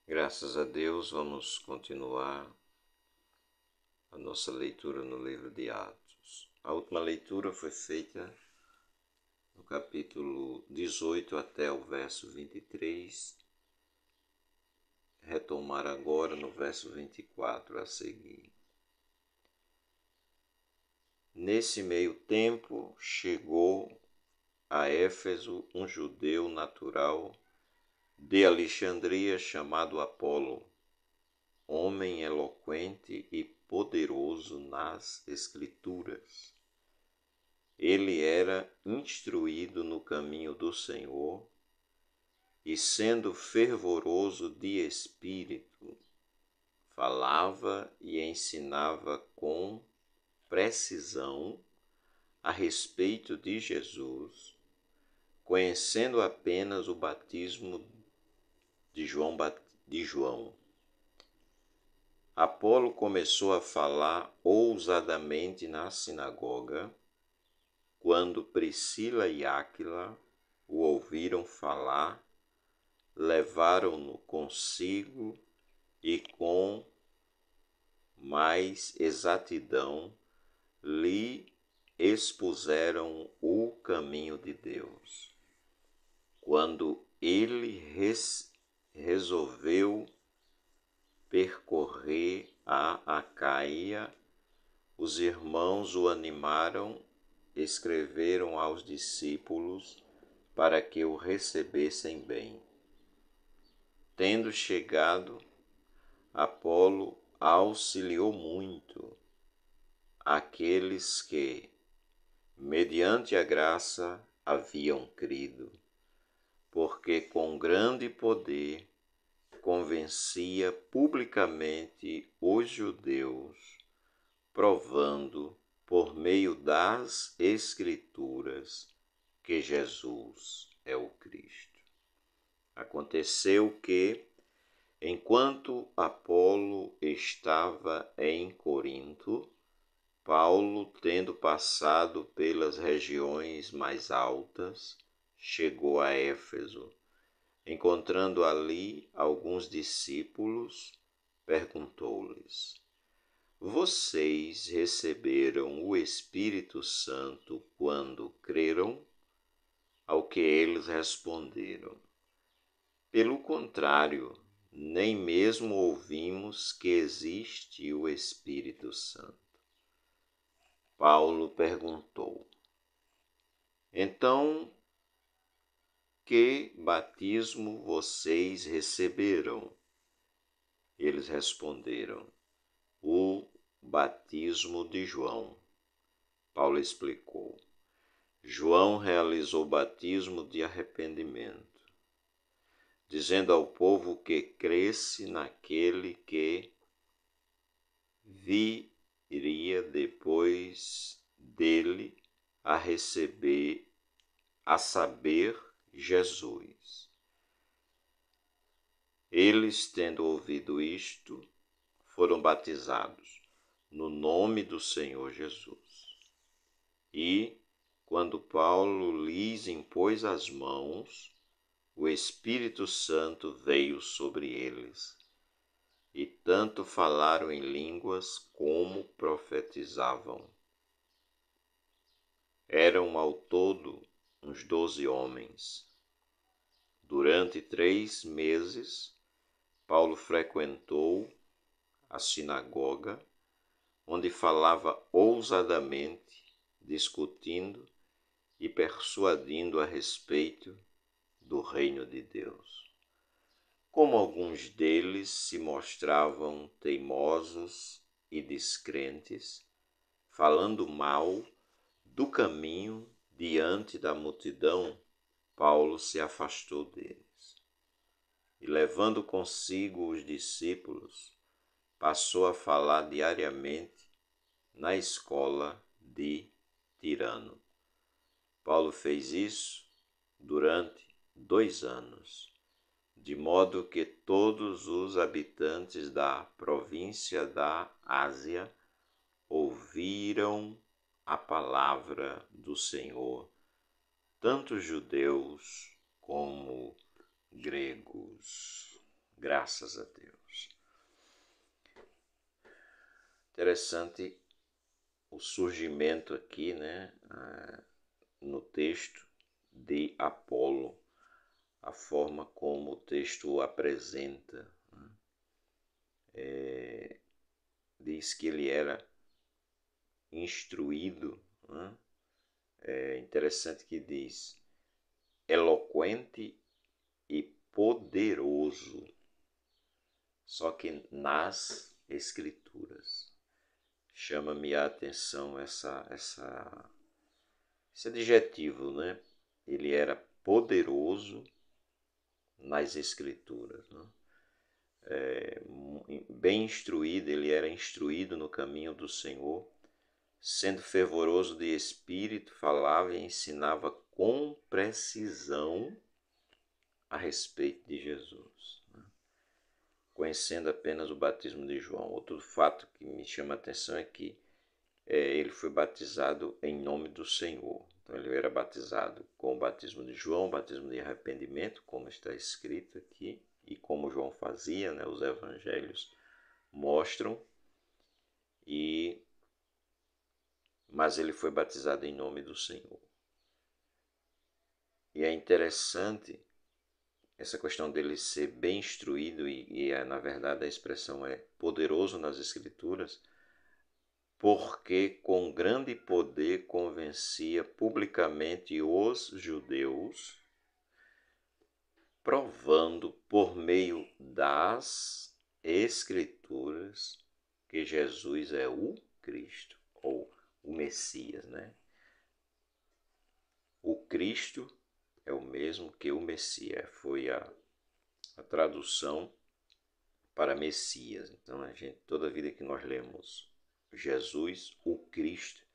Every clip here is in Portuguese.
Graças a Deus, vamos continuar a nossa leitura no livro de Atos. A última leitura foi feita no capítulo 18 até o verso 23. Retomar agora no verso 24 a seguir. Nesse meio tempo, chegou a Éfeso um judeu natural de Alexandria chamado Apolo, homem eloquente e poderoso nas Escrituras. Ele era instruído no caminho do Senhor e, sendo fervoroso de espírito, falava e ensinava com precisão a respeito de Jesus, conhecendo apenas o batismo de João. Apolo começou a falar ousadamente na sinagoga. Quando Priscila e Áquila o ouviram falar, levaram-no consigo e com mais exatidão lhe expuseram o caminho de Deus. Quando ele resolveu percorrer a Acaia, os irmãos o animaram, escreveram aos discípulos para que o recebessem bem. Tendo chegado, Apolo auxiliou muito aqueles que, mediante a graça, haviam crido, porque com grande poder convencia publicamente os judeus, provando por meio das Escrituras que Jesus é o Cristo. Aconteceu que, enquanto Apolo estava em Corinto, Paulo, tendo passado pelas regiões mais altas, chegou a Éfeso. Encontrando ali alguns discípulos, perguntou-lhes: Vocês receberam o Espírito Santo quando creram? Ao que eles responderam: Pelo contrário, nem mesmo ouvimos que existe o Espírito Santo. Paulo perguntou: Então, que batismo vocês receberam? Eles responderam: O batismo de João. Paulo explicou: João realizou o batismo de arrependimento, dizendo ao povo que cresce naquele que viria depois dele a saber, Jesus. Eles, tendo ouvido isto, foram batizados no nome do Senhor Jesus. E, quando Paulo lhes impôs as mãos, o Espírito Santo veio sobre eles, e tanto falaram em línguas como profetizavam. Eram ao todo uns 12 homens. Durante 3 meses, Paulo frequentou a sinagoga, onde falava ousadamente, discutindo e persuadindo a respeito do reino de Deus. Como alguns deles se mostravam teimosos e descrentes, falando mal do caminho diante da multidão, Paulo se afastou deles. E levando consigo os discípulos, passou a falar diariamente na escola de Tirano. Paulo fez isso durante 2 anos, de modo que todos os habitantes da província da Ásia ouviram a palavra do Senhor, tanto judeus como gregos. Graças a Deus. Interessante o surgimento aqui, né, no texto de Apolo, a forma como o texto o apresenta. Diz que ele era instruído, né? É interessante que diz eloquente e poderoso, só que nas Escrituras. Chama-me a atenção esse adjetivo, né? Ele era poderoso nas Escrituras, né? Bem instruído, ele era instruído no caminho do Senhor, sendo fervoroso de espírito, falava e ensinava com precisão a respeito de Jesus, né? Conhecendo apenas o batismo de João. Outro fato que me chama a atenção é que ele foi batizado em nome do Senhor. Então ele era batizado com o batismo de João, o batismo de arrependimento, como está escrito aqui, e como João fazia, né, os evangelhos mostram, mas ele foi batizado em nome do Senhor. E é interessante essa questão dele ser bem instruído, na verdade a expressão é poderoso nas Escrituras, porque com grande poder convencia publicamente os judeus, provando por meio das Escrituras que Jesus é o Cristo, ou o Messias, né? O Cristo é o mesmo que o Messias, foi a tradução para Messias. Então, toda vida que nós lemos Jesus, o Cristo,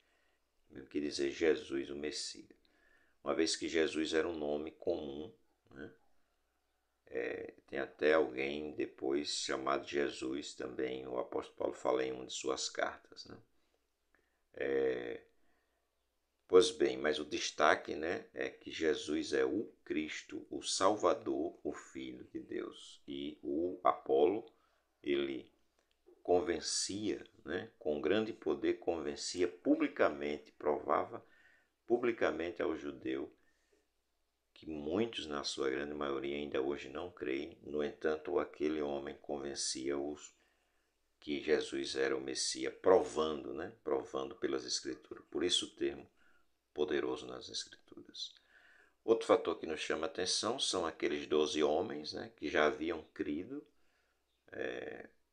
quer dizer Jesus, o Messias. Uma vez que Jesus era um nome comum, né? Tem até alguém depois chamado Jesus também, o apóstolo Paulo fala em uma de suas cartas, né? Pois bem, mas o destaque, né, é que Jesus é o Cristo, o Salvador, o Filho de Deus. E o Apolo, ele convencia, né, com grande poder, convencia publicamente, provava publicamente ao judeu, que muitos, na sua grande maioria, ainda hoje não creem. No entanto, aquele homem convencia-os que Jesus era o Messias, provando, né, provando pelas Escrituras. Por isso o termo poderoso nas Escrituras. Outro fator que nos chama a atenção são aqueles 12 homens, né, que já haviam crido,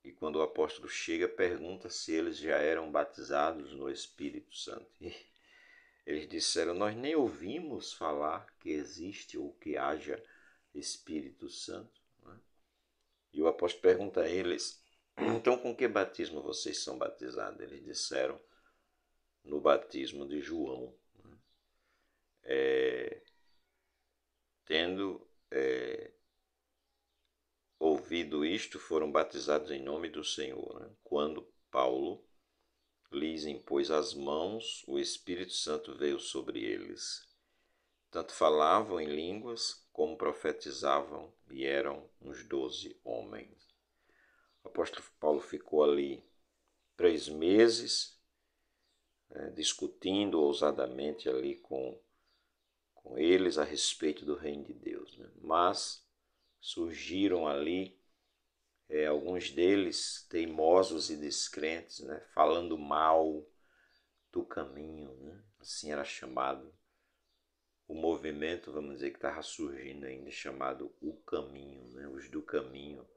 e quando o apóstolo chega, pergunta se eles já eram batizados no Espírito Santo. E eles disseram, nós nem ouvimos falar que existe ou que haja Espírito Santo, né? E o apóstolo pergunta a eles, então com que batismo vocês são batizados? Eles disseram, no batismo de João. Tendo ouvido isto, foram batizados em nome do Senhor, né? Quando Paulo lhes impôs as mãos, o Espírito Santo veio sobre eles. Tanto falavam em línguas, como profetizavam, e eram uns 12 homens. O apóstolo Paulo ficou ali 3 meses, discutindo ousadamente ali com eles a respeito do reino de Deus, né? Mas surgiram ali alguns deles teimosos e descrentes, né? Falando mal do caminho, né? Assim era chamado o movimento, vamos dizer, que estava surgindo ainda, chamado o caminho, né? Os do caminho.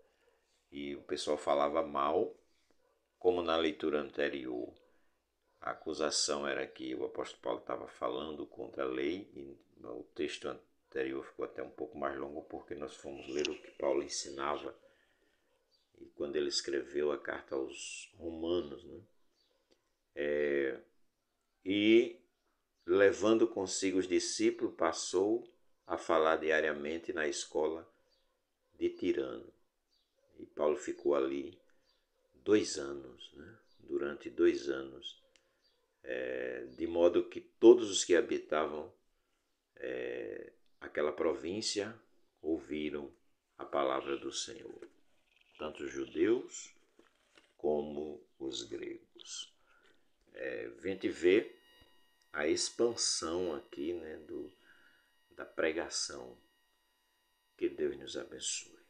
E o pessoal falava mal, como na leitura anterior. A acusação era que o apóstolo Paulo estava falando contra a lei, e o texto anterior ficou até um pouco mais longo, porque nós fomos ler o que Paulo ensinava, e quando ele escreveu a carta aos Romanos, né? E levando consigo os discípulos, passou a falar diariamente na escola de Tirano. E Paulo ficou ali 2 anos, né? Durante 2 anos, de modo que todos os que habitavam aquela província ouviram a palavra do Senhor. tanto os judeus como os gregos. A gente vê a expansão aqui, né, da pregação. Que Deus nos abençoe.